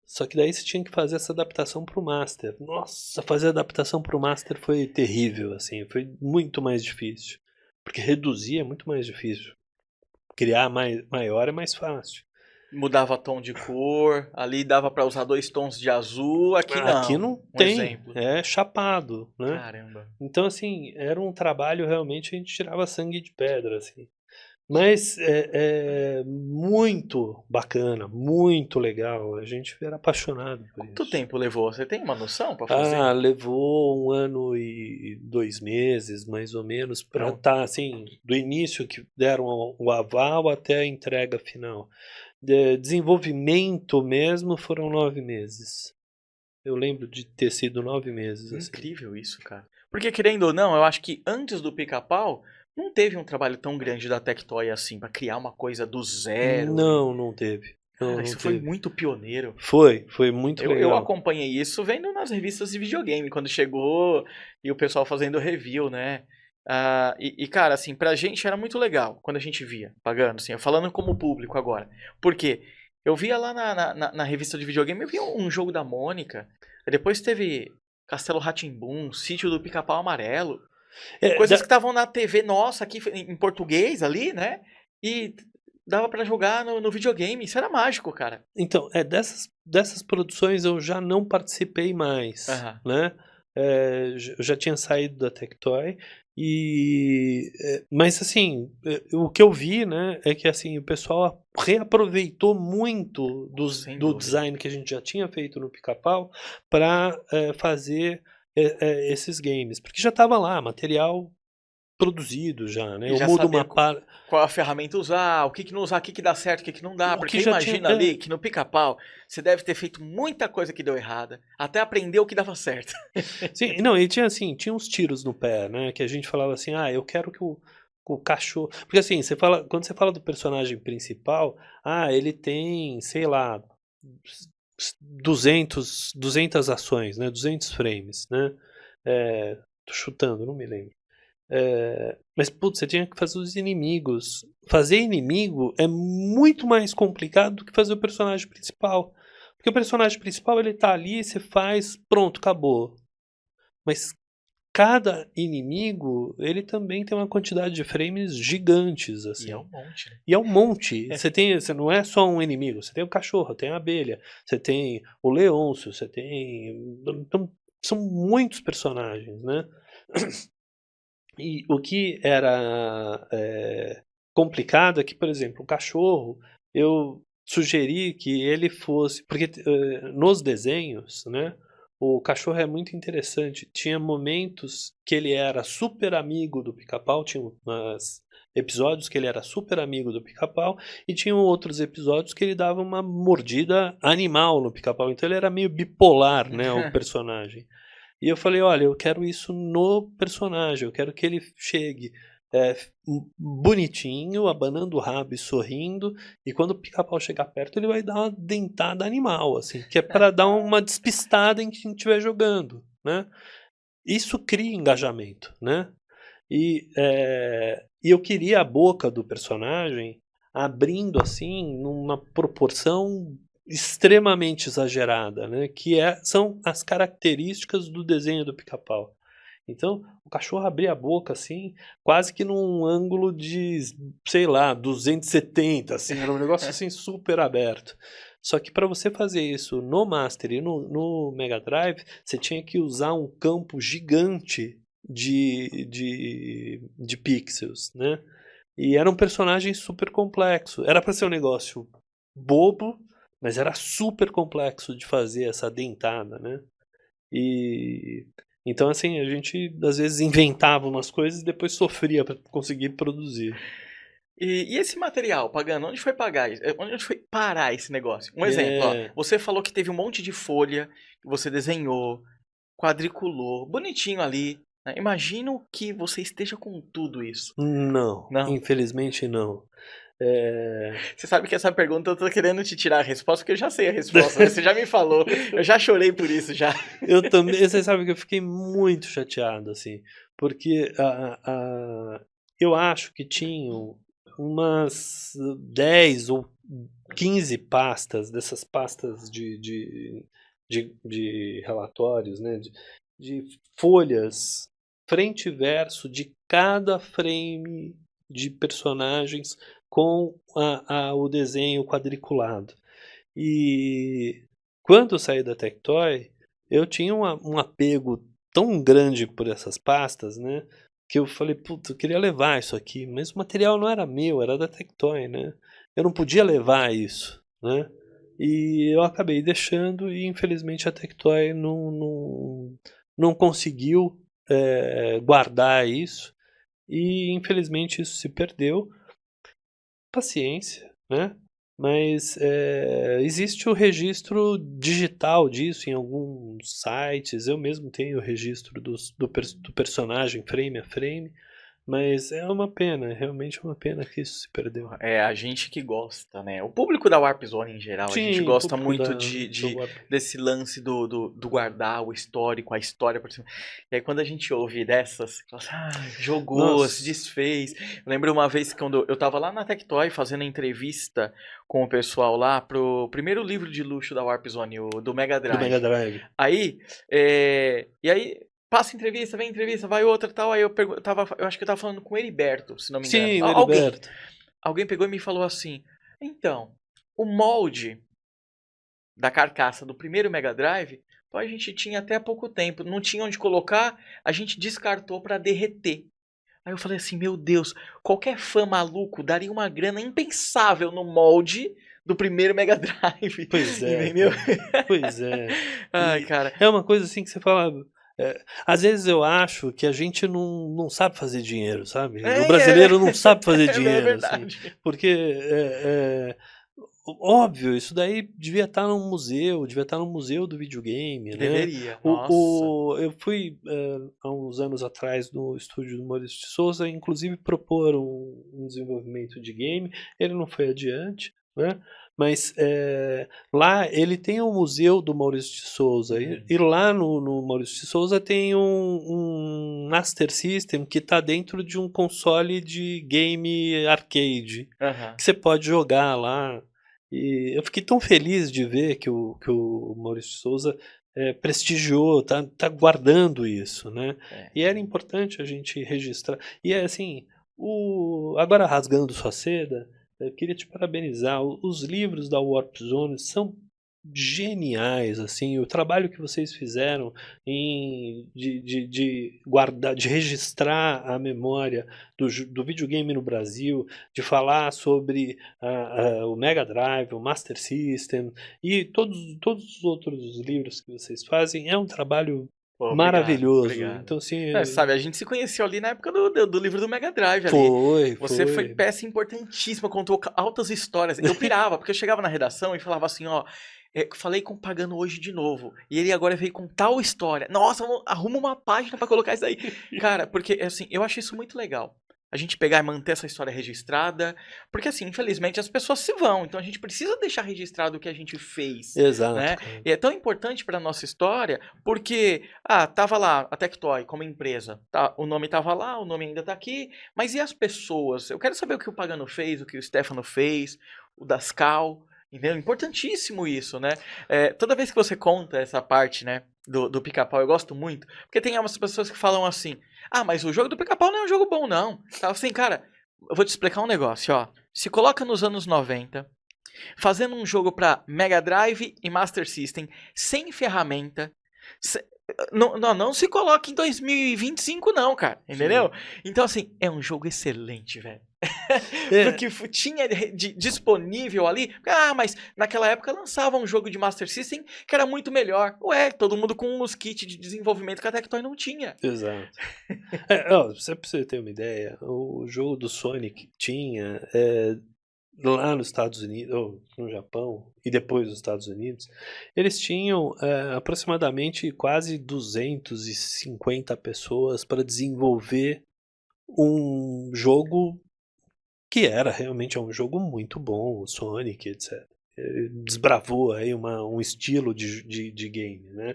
Só que daí você tinha que fazer essa adaptação para o Master. Nossa, fazer a adaptação para o Master foi terrível, assim, foi muito mais difícil. Porque reduzir é muito mais difícil. Criar maior é mais fácil.
Mudava tom de cor, ali dava pra usar 2 tons de azul, aqui
Aqui
não.
não
Um
tem,
exemplo.
é chapado, né?
Caramba.
Então, assim, era um trabalho realmente, a gente tirava sangue de pedra, assim. Mas é muito bacana, muito legal. A gente era apaixonado por
Quanto
isso.
tempo levou? Você tem uma noção pra fazer?
Levou 1 ano e 2 meses, mais ou menos, para
Pronto.
estar, assim, do início que deram o aval até a entrega final. Desenvolvimento mesmo foram 9 meses. Eu lembro de ter sido 9 meses, assim.
Incrível isso, cara. Porque, querendo ou não, eu acho que antes do Pica-Pau, não teve um trabalho tão grande da Tectoy assim, pra criar uma coisa do zero.
Não teve. Não,
Cara,
não
isso foi
teve.
muito pioneiro.
Foi muito
Eu
legal.
acompanhei isso vendo nas revistas de videogame, quando chegou e o pessoal fazendo review, né? Cara, assim, pra gente era muito legal quando a gente via, pagando, assim, falando como público agora. Por quê? Eu via lá na revista de videogame, eu via um jogo da Mônica, aí depois teve Castelo Rá-Tim-Bum, Sítio do Pica-Pau Amarelo,
É,
coisas que estavam na TV nossa aqui em português ali, né? E dava pra jogar no videogame, isso era mágico, cara.
então, dessas produções eu já não participei mais,
Aham.
né? Eu já tinha saído da Tectoy mas assim, o que eu vi, né, é que assim o pessoal reaproveitou muito
Sem
do
dúvida.
design que a gente já tinha feito no Pica-Pau para fazer esses games, porque já estava lá, material produzido já, né?
E
Eu
já
mudo
sabia
uma par...
qual a ferramenta usar, o que que não usar, o que que dá certo, o que que não dá.
o que
Porque
já tinha,
imagina ali que no Pica-Pau você deve ter feito muita coisa que deu errada, até aprender o que dava certo.
sim, não, e tinha assim, tinha uns tiros no pé, né? Que a gente falava assim, eu quero que o cachorro. Porque assim, quando você fala do personagem principal, ele tem, sei lá, 200 ações, né? 200 frames, né? Tô chutando, não me lembro. Mas, putz, você tinha que fazer os inimigos. Fazer inimigo é muito mais complicado do que fazer o personagem principal. Porque o personagem principal, ele tá ali, você faz, pronto, acabou. Mas cada inimigo, ele também tem uma quantidade de frames gigantes, assim.
E é um monte, né?
E é um monte. Você não é só um inimigo. Você tem o cachorro, tem a abelha, você tem o Leôncio, você tem... Então, são muitos personagens, né? E o que era complicado é que, por exemplo, o cachorro, eu sugeri que ele fosse... Porque nos desenhos, né? O cachorro é muito interessante. Tinha momentos que ele era super amigo do Pica-Pau, tinha episódios que ele era super amigo do Pica-Pau, e tinham outros episódios que ele dava uma mordida animal no Pica-Pau. Então ele era meio bipolar, né, o personagem. E eu falei, olha, eu quero isso no personagem, eu quero que ele chegue bonitinho, abanando o rabo e sorrindo, e quando o Pica-Pau chegar perto, ele vai dar uma dentada animal, assim, que é para dar uma despistada em quem estiver jogando, né? Isso cria engajamento, né? E eu queria a boca do personagem abrindo assim numa proporção extremamente exagerada, né? Que são as características do desenho do Pica-Pau. Então, o cachorro abria a boca assim, quase que num ângulo de, sei lá, 270, assim, era um negócio assim super aberto. Só que para você fazer isso no Master e no Mega Drive, você tinha que usar um campo gigante de pixels, né? E era um personagem super complexo. Era para ser um negócio bobo, mas era super complexo de fazer essa dentada, né? E então assim, a gente às vezes inventava umas coisas e depois sofria para conseguir produzir.
E esse material, Pagano, onde foi onde foi parar esse negócio? Um exemplo, ó,
É,
você falou que teve um monte de folha que você desenhou, quadriculou, bonitinho ali, né? Imagino que você esteja com tudo isso.
não,
Não.
infelizmente não.
Você sabe que essa pergunta eu tô querendo te tirar a resposta, porque eu já sei a resposta, né? Você já me falou, eu já chorei por isso já.
Eu também, você sabe que eu fiquei muito chateado, assim, porque eu acho que tinham umas 10 ou 15 pastas, dessas pastas de relatórios, né, de folhas, frente e verso de cada frame de personagens com o desenho quadriculado. E quando eu saí da Tectoy, eu tinha um apego tão grande por essas pastas, né? Que eu falei, puta, eu queria levar isso aqui, mas o material não era meu, era da Tectoy, né? Eu não podia levar isso, né? E eu acabei deixando e infelizmente a Tectoy não conseguiu guardar isso e infelizmente isso se perdeu. Paciência, né? Mas existe o registro digital disso em alguns sites. Eu mesmo tenho o registro do personagem frame a frame. Mas é uma pena, é realmente uma pena que isso se perdeu.
É, a gente que gosta, né? O público da Warp Zone em geral, a gente
Sim, o
gosta
público
muito
do Warp.
desse lance do guardar o histórico, a história por cima. E aí quando a gente ouve dessas, fala assim, jogou, se
Nossa,
desfez. Eu lembro uma vez quando eu tava lá na Tectoy fazendo entrevista com o pessoal lá pro primeiro livro de luxo da Warp Zone, o do Mega
do Mega
Drive.
Drive.
Aí, e aí passa entrevista, vem entrevista, vai outra tal. Aí eu acho que eu tava falando com o Heriberto, se não me engano.
Sim, o
Alguém.
Heriberto.
Alguém pegou e me falou assim: então, o molde da carcaça do primeiro Mega Drive, pô, a gente tinha até há pouco tempo, não tinha onde colocar, a gente descartou para derreter. Aí eu falei assim: meu Deus, qualquer fã maluco daria uma grana impensável no molde do primeiro Mega Drive.
Pois é,
Entendeu?
cara. Pois é.
Ai,
E
cara.
é uma coisa assim que você fala. Às vezes eu acho que a gente não sabe fazer dinheiro, sabe? O brasileiro não sabe fazer
É
dinheiro, assim.
verdade.
Porque, óbvio, isso daí devia estar num museu, devia estar no museu do videogame, né?
Deveria, nossa.
Eu fui, há uns anos atrás, no estúdio do Maurício de Souza, inclusive propor um desenvolvimento de game. Ele não foi adiante, né? Mas lá ele tem o museu do Maurício de Souza. E lá no Maurício de Souza tem um Master System que está dentro de um console de game arcade.
Aham.
Que você pode jogar lá. E eu fiquei tão feliz de ver que o Maurício de Souza prestigiou, tá guardando isso, né?
É.
E era importante a gente registrar. E é assim, agora rasgando sua seda, eu queria te parabenizar. Os livros da Warp Zone são geniais, assim, o trabalho que vocês fizeram de guardar, de registrar a memória do videogame no Brasil, de falar sobre o Mega Drive, o Master System e todos os outros livros que vocês fazem, é um trabalho
Pô, obrigado,
maravilhoso.
obrigado.
Então, assim,
Não, sabe, a gente se conheceu ali na época do livro do Mega Drive ali.
foi,
Você foi
foi.
peça importantíssima, contou altas histórias. Eu pirava, porque eu chegava na redação e falava assim, ó, falei com o Pagano hoje de novo, e ele agora veio com tal história. Nossa, arruma uma página pra colocar isso aí. Cara, porque, assim, eu acho isso muito legal. A gente pegar e manter essa história registrada, porque, assim, infelizmente as pessoas se vão, então a gente precisa deixar registrado o que a gente fez,
Exato,
né?
cara.
E é tão importante pra nossa história, porque, tava lá a Tectoy como empresa, tá, o nome tava lá, o nome ainda tá aqui, mas e as pessoas? Eu quero saber o que o Pagano fez, o que o Stefano fez, o Dascal, entendeu? Importantíssimo isso, né? Toda vez que você conta essa parte, né, do Pica-Pau, eu gosto muito, porque tem algumas pessoas que falam assim, mas o jogo do Pica-Pau não é um jogo bom, não. Tá assim, cara, eu vou te explicar um negócio, ó. Se coloca nos anos 90, fazendo um jogo pra Mega Drive e Master System, sem ferramenta, não se coloque em 2025 não, cara, entendeu?
Sim.
Então, assim, é um jogo excelente, velho. Pro
É,
que tinha disponível ali. Mas naquela época lançava um jogo de Master System que era muito melhor. Ué, todo mundo com os kits de desenvolvimento que a Tectoy não tinha.
exato. Ó, só pra você ter uma ideia, o jogo do Sonic tinha lá nos Estados Unidos, ou no Japão, e depois nos Estados Unidos, eles tinham aproximadamente quase 250 pessoas para desenvolver um jogo que era realmente um jogo muito bom, o Sonic, etc. Desbravou aí um estilo de game, né?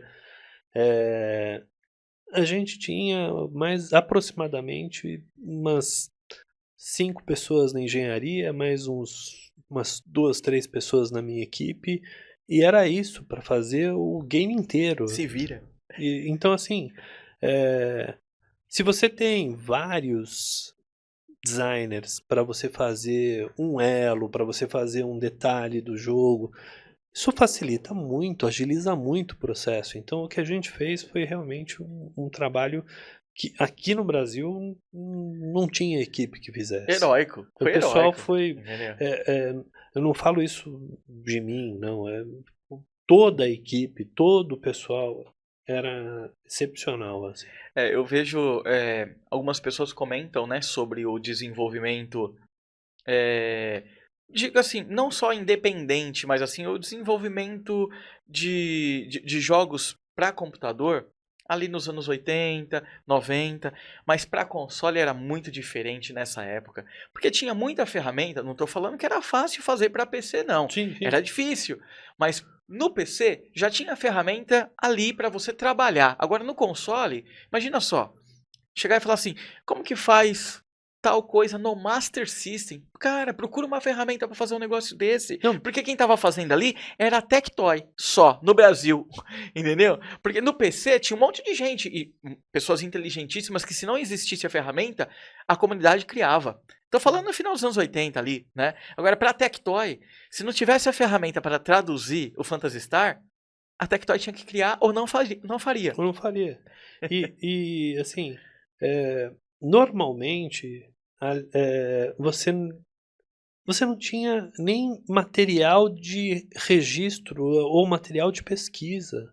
A gente tinha mais aproximadamente umas 5 pessoas na engenharia, mais umas 2, 3 pessoas na minha equipe, e era isso para fazer o game inteiro.
Se vira.
Então, assim, se você tem vários designers para você fazer um elo, para você fazer um detalhe do jogo, isso facilita muito, agiliza muito o processo. Então, o que a gente fez foi realmente um trabalho que aqui no Brasil não tinha equipe que fizesse.
Heróico.
O
Foi
pessoal
heróico.
foi.
Entendeu?
Eu não falo isso de mim, não. Toda a equipe, todo o pessoal era excepcional. Assim.
Eu vejo algumas pessoas comentam, né, sobre o desenvolvimento, digo assim, não só independente, mas assim, o desenvolvimento de jogos para computador ali nos anos 80, 90, mas para console era muito diferente nessa época, porque tinha muita ferramenta, não estou falando que era fácil fazer para PC não,
Sim, sim.
era difícil, mas no PC já tinha ferramenta ali para você trabalhar. Agora no console, imagina só, chegar e falar assim, como que faz tal coisa no Master System? Cara, procura uma ferramenta para fazer um negócio desse.
Não,
Porque quem tava fazendo ali era a Tectoy, só, no Brasil. Entendeu? Porque no PC tinha um monte de gente, e pessoas inteligentíssimas, que se não existisse a ferramenta, a comunidade criava. Tô falando no final dos anos 80 ali, né? Agora, pra Tectoy, se não tivesse a ferramenta para traduzir o Phantasy Star, a Tectoy tinha que criar ou não faria.
eu não faria. E assim, normalmente você não tinha nem material de registro ou material de pesquisa.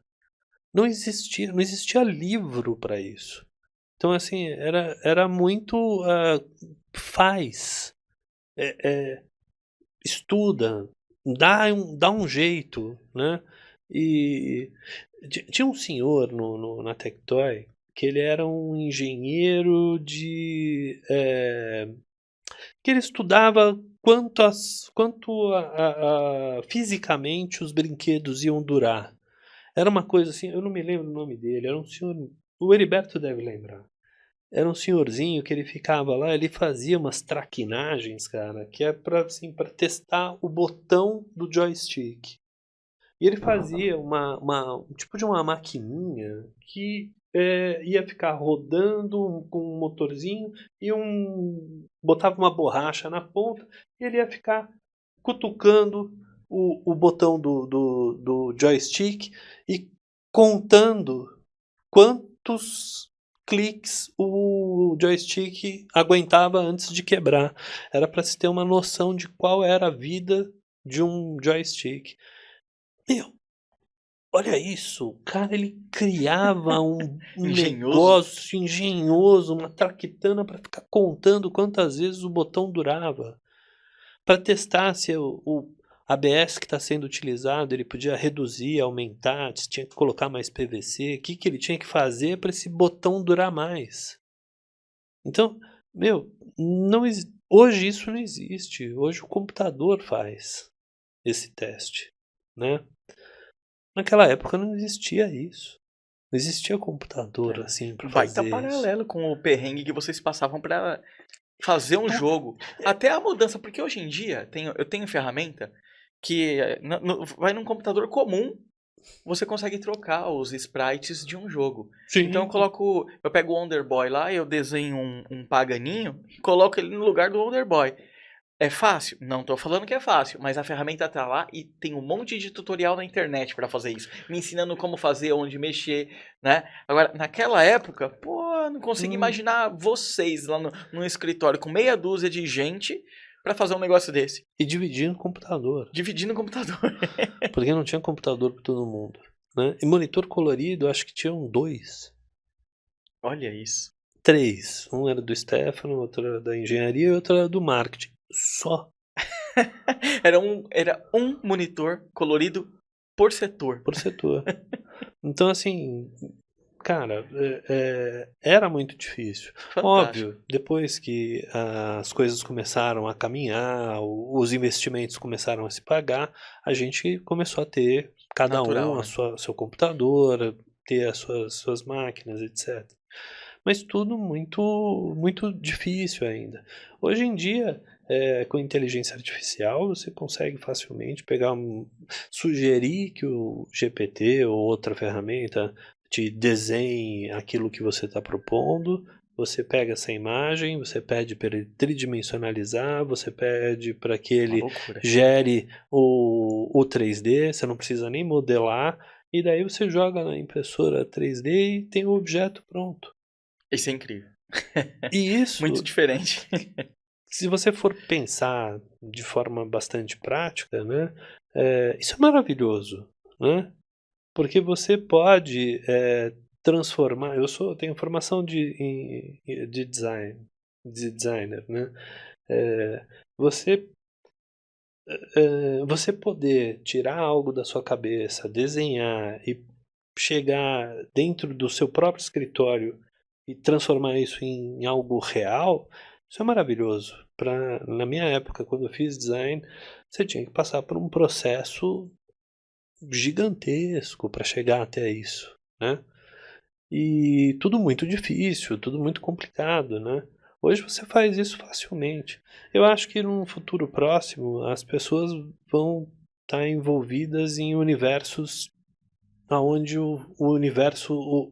Não existia livro para isso. Então, assim, era muito faz, estuda, dá um jeito, né? E tinha um senhor na Tectoy que ele era um engenheiro que ele estudava quanto fisicamente os brinquedos iam durar. Era uma coisa assim, eu não me lembro o nome dele, era um senhor, o Heriberto deve lembrar. Era um senhorzinho que ele ficava lá, ele fazia umas traquinagens, cara, que é pra, assim, pra testar o botão do joystick. E ele fazia um tipo de uma maquininha que ia ficar rodando com um motorzinho e botava uma borracha na ponta e ele ia ficar cutucando o botão do joystick e contando quantos cliques o joystick aguentava antes de quebrar. Era para se ter uma noção de qual era a vida de um joystick. Meu, olha isso, o cara ele criava um
Engenhoso.
negócio engenhoso, uma traquitana para ficar contando quantas vezes o botão durava. Para testar se o ABS que está sendo utilizado, ele podia reduzir, aumentar, se tinha que colocar mais PVC, o que ele tinha que fazer para esse botão durar mais. Então, meu, hoje isso não existe. Hoje o computador faz esse teste, né? Naquela época não existia isso. Não existia computador assim para
Baita
fazer isso.
paralelo com o perrengue que vocês passavam para fazer um jogo. Até a mudança, porque hoje em dia eu tenho ferramenta que vai num computador comum, você consegue trocar os sprites de um jogo.
Sim.
Então eu pego o Wonder Boy lá, eu desenho um Paganinho e coloco ele no lugar do Wonder Boy. É fácil? Não tô falando que é fácil, mas a ferramenta tá lá e tem um monte de tutorial na internet para fazer isso, me ensinando como fazer, onde mexer, né? Agora, naquela época, pô, não consigo imaginar vocês lá no escritório com meia dúzia de gente para fazer um negócio desse.
E dividindo o computador.
Dividindo o computador.
Porque não tinha computador para todo mundo, né? E monitor colorido, acho que tinham 2.
Olha isso.
3. Um era do Stefano, outro era da engenharia e outro era do marketing. Só.
Era um monitor colorido por setor.
Por setor. Então, assim, cara, era muito difícil.
Fantástico.
Óbvio, depois que as coisas começaram a caminhar, os investimentos começaram a se pagar, a gente começou a ter, cada
Natural,
um,
né?
seu computador, ter as suas máquinas, etc. Mas tudo muito, muito difícil ainda. Hoje em dia, com inteligência artificial, você consegue facilmente sugerir que o GPT ou outra ferramenta te desenhe aquilo que você está propondo. Você pega essa imagem, você pede para ele tridimensionalizar, você pede para que ele gere o 3D, você não precisa nem modelar, e daí você joga na impressora 3D e tem o objeto pronto.
Isso é incrível.
E isso,
muito diferente.
Se você for pensar de forma bastante prática, né, isso é maravilhoso, né? Porque você pode transformar. Eu tenho formação de designer, né? Você poder tirar algo da sua cabeça, desenhar e chegar dentro do seu próprio escritório e transformar isso em algo real, isso é maravilhoso. Na minha época, quando eu fiz design, você tinha que passar por um processo gigantesco para chegar até isso, né? E tudo muito difícil, tudo muito complicado, né? Hoje você faz isso facilmente. Eu acho que num futuro próximo as pessoas vão estar envolvidas em universos onde o universo,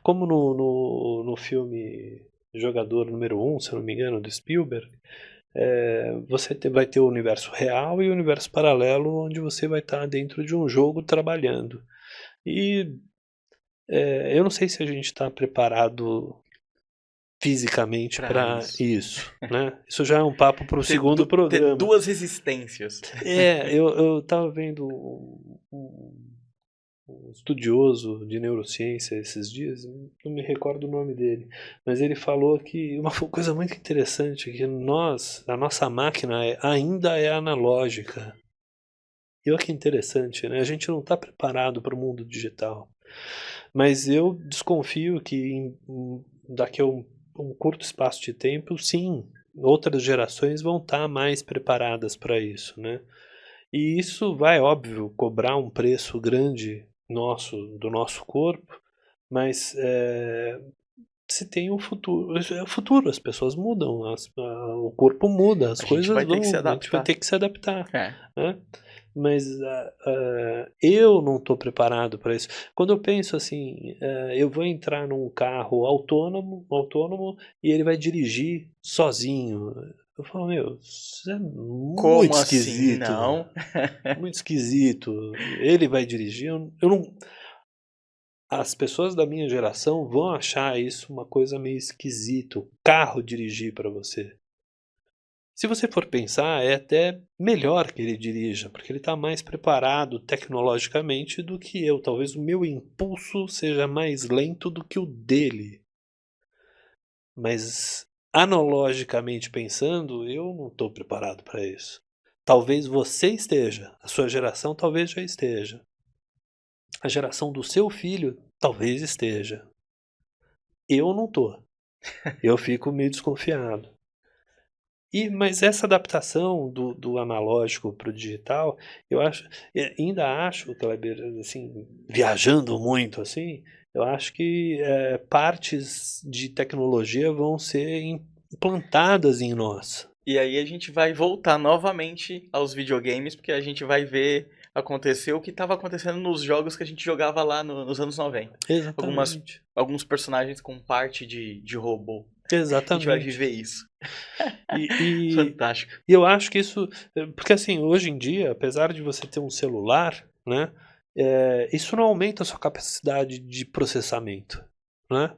como no filme Jogador número 1, se eu não me engano, do Spielberg, você vai ter o universo real e o universo paralelo, onde você vai estar dentro de um jogo trabalhando. E eu não sei se a gente está preparado fisicamente para isso, né? Isso já é um papo para o segundo programa.
Ter duas existências.
Eu estava vendo um estudioso de neurociência esses dias, não me recordo o nome dele, mas ele falou que uma coisa muito interessante é que a nossa máquina ainda é analógica. E olha que interessante, né? A gente não está preparado para o mundo digital. Mas eu desconfio que daqui a um curto espaço de tempo, sim, outras gerações vão estar mais preparadas para isso, né? E isso vai, óbvio, cobrar um preço grande do nosso corpo, mas se tem um futuro, é o futuro, as pessoas mudam, o corpo muda, as coisas vão, a gente vai ter que se adaptar, né? mas eu não estou preparado para isso. Quando eu penso assim, eu vou entrar num carro autônomo e ele vai dirigir sozinho. Eu falo, meu, isso é muito
Como assim?
esquisito.
Não.
Muito esquisito. Ele vai dirigir, eu não. As pessoas da minha geração vão achar isso uma coisa meio esquisita, o carro dirigir para você. Se você for pensar, é até melhor que ele dirija, porque ele está mais preparado tecnologicamente do que eu. Talvez o meu impulso seja mais lento do que o dele. Mas, analogicamente pensando, eu não estou preparado para isso. Talvez você esteja, a sua geração talvez já esteja. A geração do seu filho talvez esteja. Eu não tô. Eu fico meio desconfiado. Mas essa adaptação do analógico para o digital, eu acho, ainda acho, Kleber, assim, viajando muito assim, eu acho que partes de tecnologia vão ser implantadas em nós.
E aí a gente vai voltar novamente aos videogames, porque a gente vai ver acontecer o que estava acontecendo nos jogos que a gente jogava lá nos anos 90.
Exatamente.
Alguns personagens com parte de robô. A gente vai
Exatamente.
viver isso.
E
Fantástico.
eu acho que isso, porque assim, hoje em dia, apesar de você ter um celular, né, isso não aumenta a sua capacidade de processamento, né?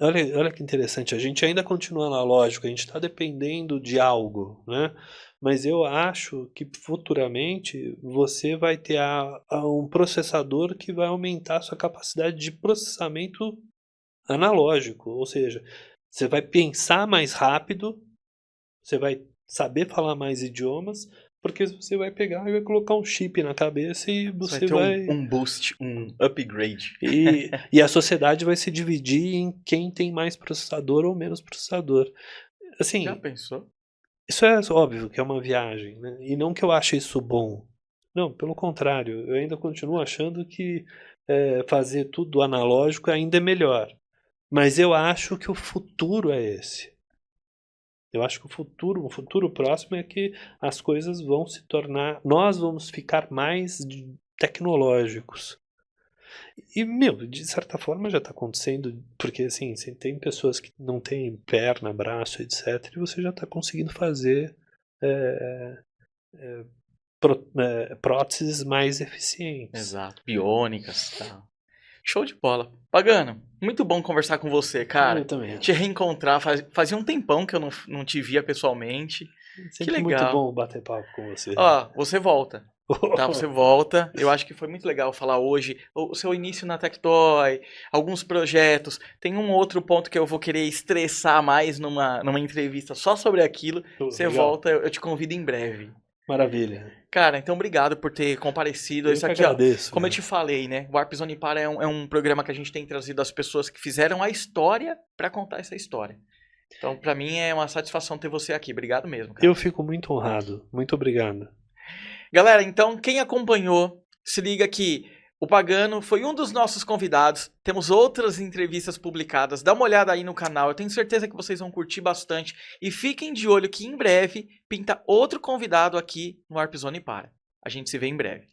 Olha que interessante, a gente ainda continua analógico, a gente está dependendo de algo, né? Mas eu acho que futuramente você vai ter um processador que vai aumentar a sua capacidade de processamento analógico, ou seja, você vai pensar mais rápido, você vai saber falar mais idiomas, porque você vai pegar e vai colocar um chip na cabeça e você
vai ter um boost, um upgrade.
E a sociedade vai se dividir em quem tem mais processador ou menos processador. Assim,
Já pensou?
isso é óbvio que é uma viagem, né? E não que eu ache isso bom. Não, pelo contrário, eu ainda continuo achando que fazer tudo analógico ainda é melhor. Mas eu acho que o futuro é esse. Eu acho que o futuro próximo é que as coisas vão se tornar, nós vamos ficar mais tecnológicos. E, meu, de certa forma já está acontecendo, porque assim, você tem pessoas que não têm perna, braço, etc, e você já está conseguindo fazer próteses mais eficientes.
Exato, biônicas e tal. Show de bola. Pagano, muito bom conversar com você, cara.
Eu também
Te
acho.
reencontrar, fazia um tempão que eu não te via pessoalmente.
Sempre
Que legal.
muito bom bater papo com você.
Ó, você volta. Tá, você volta. Eu acho que foi muito legal falar hoje o seu início na Tectoy, alguns projetos. Tem um outro ponto que eu vou querer estressar mais numa entrevista só sobre aquilo. Você
Legal.
volta, eu te convido em breve.
Maravilha.
Cara, então obrigado por ter comparecido.
Eu
Isso
que
aqui,
agradeço,
ó, como eu
né?
te falei, né? O Warp Zone Para é um programa que a gente tem trazido as pessoas que fizeram a história pra contar essa história. Então, pra mim é uma satisfação ter você aqui. Obrigado mesmo, cara.
Eu fico muito honrado. Muito obrigado.
Galera, então quem acompanhou, se liga que o Pagano foi um dos nossos convidados. Temos outras entrevistas publicadas. Dá uma olhada aí no canal. Eu tenho certeza que vocês vão curtir bastante. E fiquem de olho que em breve pinta outro convidado aqui no Warp Zone Para. A gente se vê em breve.